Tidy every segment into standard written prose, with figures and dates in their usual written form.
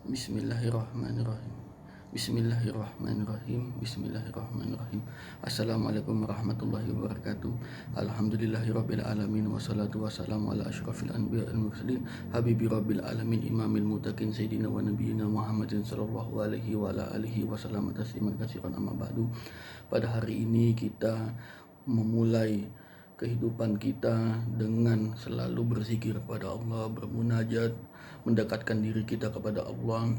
Bismillahirrahmanirrahim. Bismillahirrahmanirrahim. Bismillahirrahmanirrahim. Assalamualaikum warahmatullahi wabarakatuh. Alhamdulillahirabbil alamin wassalatu wassalamu ala asyrafil anbiya'i wal mursalin habibi rabbil alamin imamil muttaqin sayyidina wa nabiyyina Muhammadin sallallahu alaihi wa ala alihi wasallam tasliman katsiran amma ba'du. Pada hari ini kita memulai kehidupan kita dengan selalu berzikir kepada Allah, bermunajat, mendekatkan diri kita kepada Allah,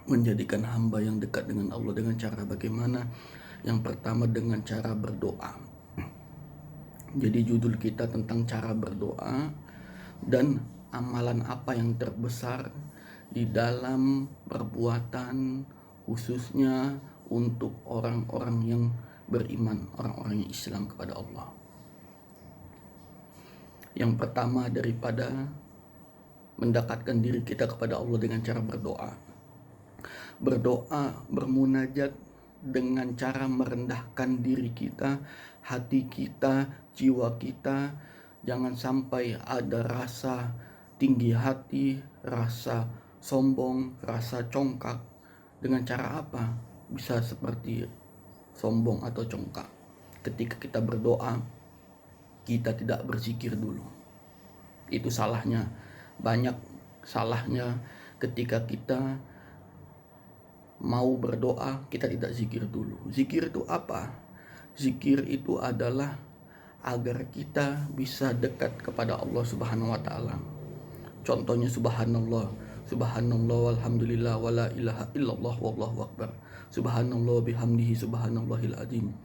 menjadikan hamba yang dekat dengan Allah dengan cara bagaimana? Yang pertama dengan cara berdoa. Jadi judul kita tentang cara berdoa dan amalan apa yang terbesar di dalam perbuatan khususnya untuk orang-orang yang beriman, orang-orang yang Islam kepada Allah. Yang pertama daripada mendekatkan diri kita kepada Allah dengan cara berdoa. Berdoa, bermunajat dengan cara merendahkan diri kita, hati kita, jiwa kita. Jangan sampai ada rasa tinggi hati, rasa sombong, rasa congkak. Dengan cara apa? Bisa seperti sombong atau congkak. Ketika kita berdoa, kita tidak berzikir dulu. Itu salahnya. Banyak salahnya ketika kita mau berdoa, kita tidak zikir dulu. Zikir itu apa? Zikir itu adalah agar kita bisa dekat kepada Allah Subhanahu wa taala. Contohnya subhanallah, subhanallah walhamdulillah wala ilaha illallah wallahu akbar. Subhanallah bihamdihi subhanallahil azim.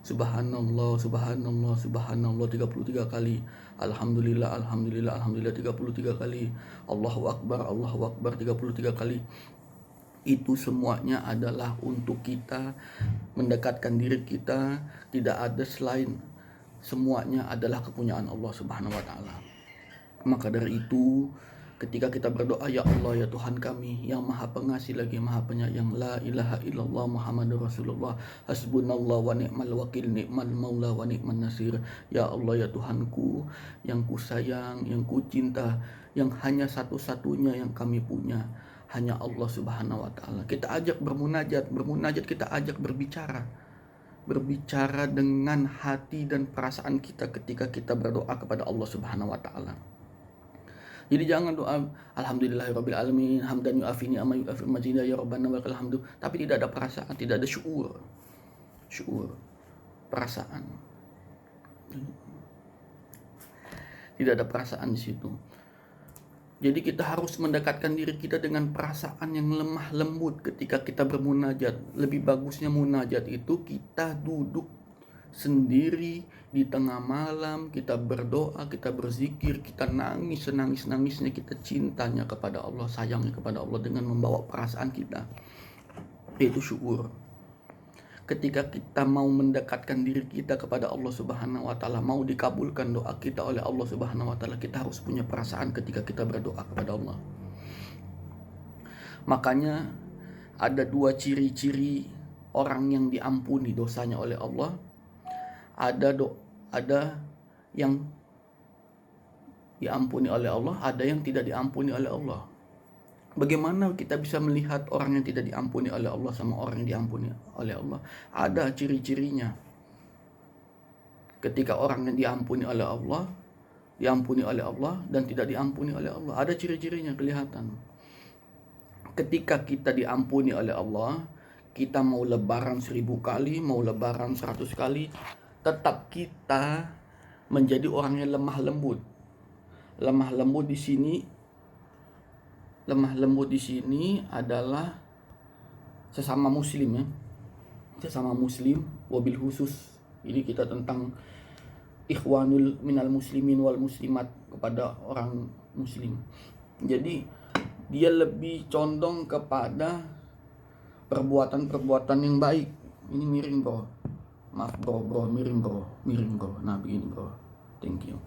Subhanallah, subhanallah, subhanallah 33 kali. Alhamdulillah, alhamdulillah, alhamdulillah 33 kali. Allahu akbar 33 kali. Itu semuanya adalah untuk kita mendekatkan diri kita, tidak ada selain, semuanya adalah kepunyaan Allah Subhanahu wa taala. Maka dari itu, ketika kita berdoa, ya Allah ya Tuhan kami yang maha pengasih lagi maha penyayang, la ilaha illallah Muhammadur Rasulullah, hasbunallah wa ni'mal wakil, ni'mal maula wa ni'man nasir. Ya Allah ya Tuhanku yang ku sayang, yang ku cinta, yang hanya satu-satunya yang kami punya, hanya Allah Subhanahu wa taala. Kita ajak bermunajat kita ajak berbicara. Berbicara dengan hati dan perasaan kita ketika kita berdoa kepada Allah Subhanahu wa taala. Jadi jangan doa alhamdulillahirabbil alamin hamdan yu'afini amma yu'afir mazida ya rabbana walakal hamdu, tapi tidak ada perasaan, tidak ada syuur, perasaan. Tidak ada perasaan di situ. Jadi kita harus mendekatkan diri kita dengan perasaan yang lemah lembut ketika kita bermunajat. Lebih bagusnya munajat itu kita duduk sendiri di tengah malam, kita berdoa, kita berzikir, kita nangis senangis-nangisnya, kita cintanya kepada Allah, sayangnya kepada Allah dengan membawa perasaan kita. Itu syukur. Ketika kita mau mendekatkan diri kita kepada Allah Subhanahu wa taala, mau dikabulkan doa kita oleh Allah Subhanahu wa taala, kita harus punya perasaan ketika kita berdoa kepada Allah. Makanya ada dua ciri-ciri orang yang diampuni dosanya oleh Allah. Ada yang diampuni oleh Allah, ada yang tidak diampuni oleh Allah. Bagaimana kita bisa melihat orang yang tidak diampuni oleh Allah sama orang yang diampuni oleh Allah? Ada ciri-cirinya. Ketika orang yang diampuni oleh Allah dan tidak diampuni oleh Allah, ada ciri-cirinya kelihatan. Ketika kita diampuni oleh Allah, kita mau lebaran 1000 kali, mau lebaran 100 kali, tetap kita menjadi orang yang lemah lembut. Lemah lembut di sini adalah sesama muslim ya. Sesama muslim, wabil khusus ini kita tentang ikhwanul minal muslimin wal muslimat, kepada orang muslim. Jadi dia lebih condong kepada perbuatan-perbuatan yang baik. Ini miring bro. Maaf bro, miring bro. Nah begini bro, thank you.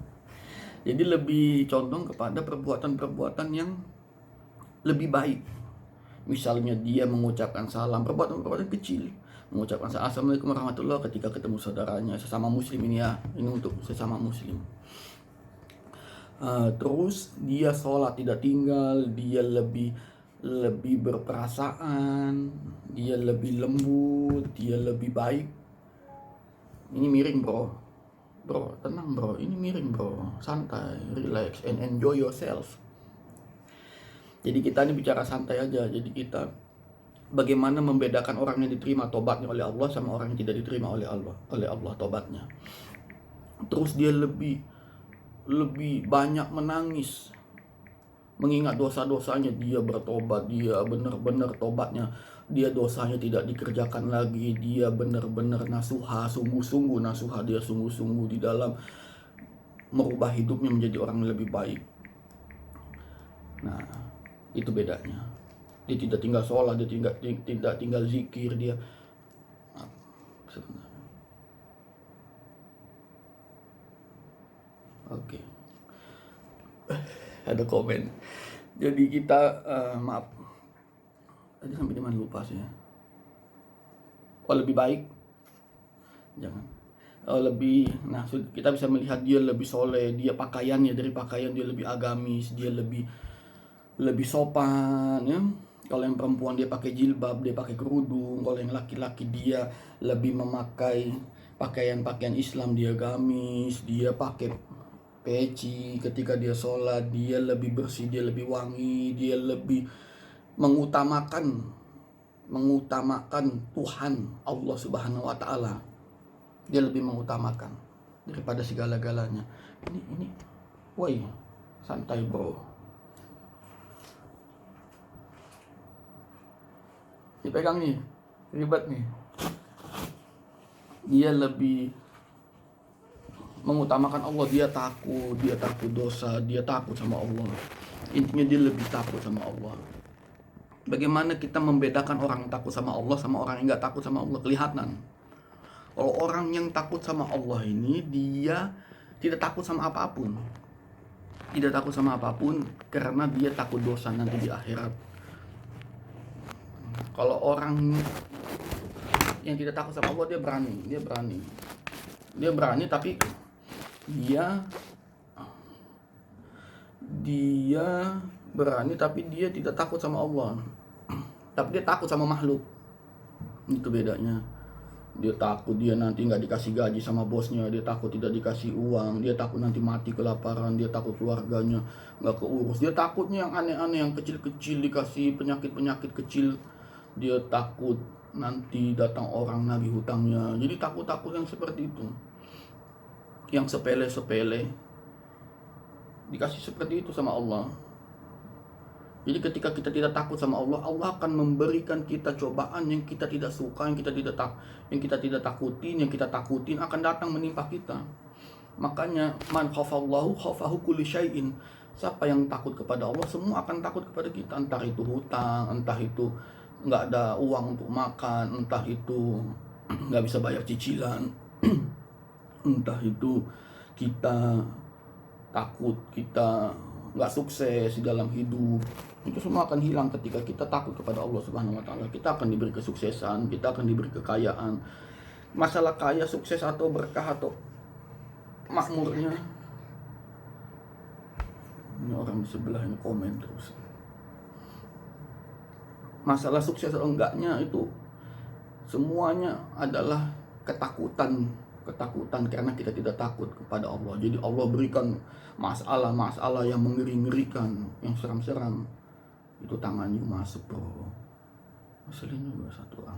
Jadi lebih condong kepada perbuatan-perbuatan yang lebih baik. Misalnya dia mengucapkan salam, perbuatan-perbuatan kecil. Mengucapkan salam, assalamualaikum warahmatullahi wabarakatuh, ketika ketemu saudaranya, sesama muslim ini ya. Ini untuk sesama muslim. Terus dia sholat tidak tinggal, dia lebih lebih berperasaan, dia lebih lembut, dia lebih baik. Ini miring bro, tenang bro, ini miring bro, santai, relax and enjoy yourself. Jadi kita ini bicara santai aja. Jadi kita bagaimana membedakan orang yang diterima tobatnya oleh Allah sama orang yang tidak diterima oleh Allah tobatnya. Terus dia lebih banyak menangis, mengingat dosa-dosanya, dia bertobat, dia benar-benar tobatnya, dia dosanya tidak dikerjakan lagi, dia benar-benar nasuha, sungguh-sungguh nasuha, dia sungguh-sungguh di dalam merubah hidupnya menjadi orang yang lebih baik. Nah, itu bedanya. Dia tidak tinggal sholat, dia tidak tinggal zikir, dia sebenarnya. Oke. Ada komen. Jadi kita maaf. Tadi sampai di mana lupa sih ya. Oh, lebih baik. Jangan. Oh, lebih. Nah, kita bisa melihat dia lebih soleh, dia pakaiannya, dari pakaian dia lebih agamis, dia lebih sopan ya. Kalau yang perempuan dia pakai jilbab, dia pakai kerudung. Kalau yang laki-laki dia lebih memakai pakaian Islam, dia gamis, dia pakai peci. Ketika dia sholat, dia lebih bersih, dia lebih wangi, dia lebih mengutamakan Tuhan Allah Subhanahu wa taala. Dia lebih mengutamakan daripada segala-galanya. Ini woi, santai bro. Dipegang nih, ribet nih. Dia lebih mengutamakan Allah, dia takut dosa, dia takut sama Allah. Intinya dia lebih takut sama Allah. Bagaimana kita membedakan orang yang takut sama Allah sama orang yang gak takut sama Allah? Kelihatan. Kalau orang yang takut sama Allah ini, dia tidak takut sama apapun. Tidak takut sama apapun karena dia takut dosa nanti di akhirat. Kalau orang yang tidak takut sama Allah, dia berani tapi dia berani tapi dia tidak takut sama Allah. Tapi dia takut sama makhluk. Itu bedanya. Dia takut dia nanti nggak dikasih gaji sama bosnya, dia takut tidak dikasih uang, dia takut nanti mati kelaparan, dia takut keluarganya nggak keurus, dia takutnya yang aneh-aneh, yang kecil-kecil dikasih penyakit kecil, dia takut nanti datang orang nagih hutangnya. Jadi takut yang seperti itu, yang sepele-sepele dikasih seperti itu sama Allah. Jadi ketika kita tidak takut sama Allah, Allah akan memberikan kita cobaan yang kita tidak suka, yang kita tidak takutin, yang kita takutin akan datang menimpa kita. Makanya man khafallahu khafahu kulli syai'in. Siapa yang takut kepada Allah, semua akan takut kepada kita. Entah itu hutang, entah itu nggak ada uang untuk makan, entah itu nggak bisa bayar cicilan, entah itu kita takut kita nggak sukses di dalam hidup. Itu semua akan hilang ketika kita takut kepada Allah Subhanahu wa taala. Kita akan diberi kesuksesan, kita akan diberi kekayaan. Masalah kaya, sukses atau berkah atau makmurnya. Ini orang di sebelah ini komen terus. Masalah sukses atau enggaknya itu semuanya adalah ketakutan karena kita tidak takut kepada Allah. Jadi Allah berikan masalah yang mengeri-ngerikan, yang seram-seram. Itu tangannya masuk bro. Aslinya juga satu orang.